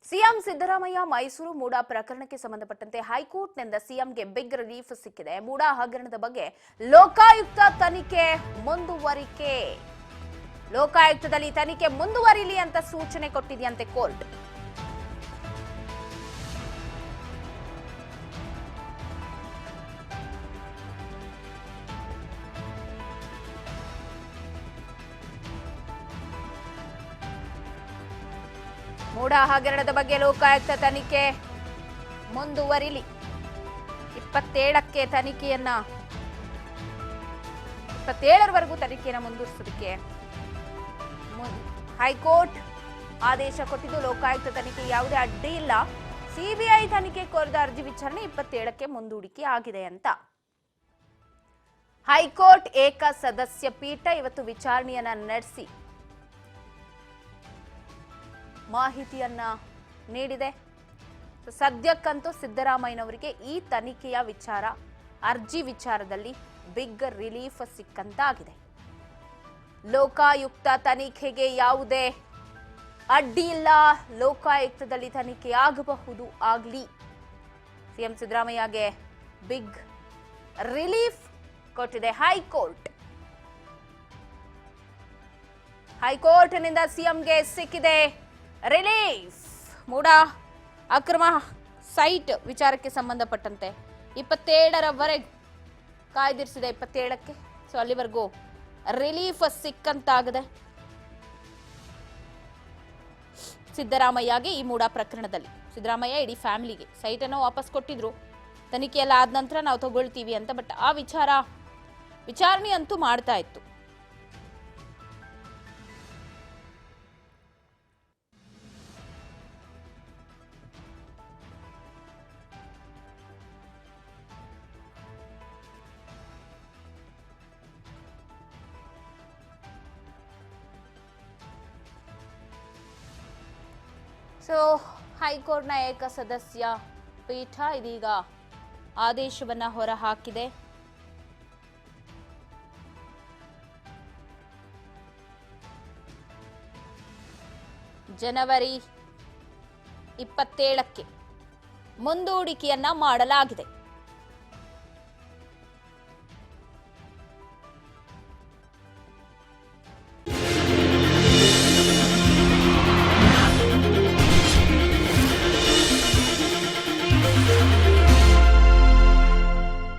CM Siddaramaiah Mysuru MUDA ಪ್ರಕರಣಕ್ಕೆ ಸಂಬಂಧಪಟ್ಟಂತೆ ಹೈಕೋರ್ಟ್ನಿಂದ ಸಿಎಂಗೆ ಬಿಗ್ ರಿಲೀಫ್ ಸಿಕ್ಕಿದೆ. ಮೂಡಾ ಹಗರಣದ ಬಗ್ಗೆ ಲೋಕಾಯುಕ್ತ ತನಿಖೆ ಮುಂದುವರಿಕೆ. ಲೋಕಾಯುಕ್ತದಲ್ಲಿ ತನಿಖೆ ಮುಂದುವರಿಲಿ ಅಂತ ಸೂಚನೆ ಕೊಟ್ಟಿದೆಯಂತೆ ಕೋರ್ಟ್. ಮೂಡಾ ಹಗರಣದ ಬಗ್ಗೆ ಲೋಕಾಯುಕ್ತ ತನಿಖೆ ಮುಂದುವರಿಲಿ. 27ಕ್ಕೆ ತನಿಖೆಯನ್ನ 27ರವರೆಗೂ ತನಿಖೆಯನ್ನು ಮುಂದುವರಿಸೋದಕ್ಕೆ ಹೈಕೋರ್ಟ್ ಆದೇಶ ಕೊಟ್ಟಿದ್ದು, ಲೋಕಾಯುಕ್ತ ತನಿಖೆ ಯಾವುದೇ ಅಡ್ಡಿ ಇಲ್ಲ. ಸಿಬಿಐ ತನಿಖೆ ಕೋರಿದ ಅರ್ಜಿ ವಿಚಾರಣೆ 27ಕ್ಕೆ ಮುಂದೂಡಿಕೆ ಆಗಿದೆ ಅಂತ ಹೈಕೋರ್ಟ್ ಏಕ ಸದಸ್ಯ ಪೀಠ ಇವತ್ತು ವಿಚಾರಣೆಯನ್ನ ನಡೆಸಿ ಮಾಹಿತಿಯನ್ನ ನೀಡಿದೆ. ಸದ್ಯಕ್ಕಂತೂ ಸಿದ್ದರಾಮಯ್ಯನವರಿಗೆ ಈ ತನಿಖೆಯ ವಿಚಾರ, ಅರ್ಜಿ ವಿಚಾರದಲ್ಲಿ ಬಿಗ್ ರಿಲೀಫ್ ಸಿಕ್ಕಂತಾಗಿದೆ. ಲೋಕಾಯುಕ್ತ ತನಿಖೆಗೆ ಯಾವುದೇ ಅಡ್ಡಿ ಇಲ್ಲ, ಲೋಕಾಯುಕ್ತದಲ್ಲಿ ತನಿಖೆ ಆಗಬಹುದು, ಆಗ್ಲಿ. ಸಿಎಂ ಸಿದ್ದರಾಮಯ್ಯಗೆ ಬಿಗ್ ರಿಲೀಫ್ ಕೊಟ್ಟಿದೆ ಹೈಕೋರ್ಟ್. ಹೈಕೋರ್ಟ್ನಿಂದ ಸಿಎಂಗೆ ಸಿಕ್ಕಿದೆ ರಿಲೀಫ್. ಮೂಡಾ ಅಕ್ರಮ ಸೈಟ್ ವಿಚಾರಕ್ಕೆ ಸಂಬಂಧಪಟ್ಟಂತೆ 27ರವರೆಗೂ ಕಾಯ್ದಿರಿಸಿದೆ. 27ಕ್ಕೆ ಸೊ ಅಲ್ಲಿವರೆಗೂ ರಿಲೀಫ್ ಸಿಕ್ಕಂತಾಗಿದೆ ಸಿದ್ದರಾಮಯ್ಯಗೆ. ಈ ಮೂಡಾ ಪ್ರಕರಣದಲ್ಲಿ ಸಿದ್ದರಾಮಯ್ಯ ಇಡೀ ಫ್ಯಾಮಿಲಿಗೆ ಸೈಟ್ ಅನ್ನು ವಾಪಸ್ ಕೊಟ್ಟಿದ್ರು. ತನಿಖೆ ಎಲ್ಲ ಆದ ನಂತರ ನಾವು ತಗೊಳ್ತೀವಿ ಅಂತ. ಬಟ್ ಆ ವಿಚಾರಣೆ ಅಂತೂ ಮಾಡ್ತಾ ಇತ್ತು. ಸೊ ಹೈಕೋರ್ಟ್ನ ಏಕ ಸದಸ್ಯ ಪೀಠ ಇದೀಗ ಆದೇಶವನ್ನ ಹೊರಹಾಕಿದೆ. ಜನವರಿ 27ಕ್ಕೆ ಮುಂದೂಡಿಕೆಯನ್ನ ಮಾಡಲಾಗಿದೆ.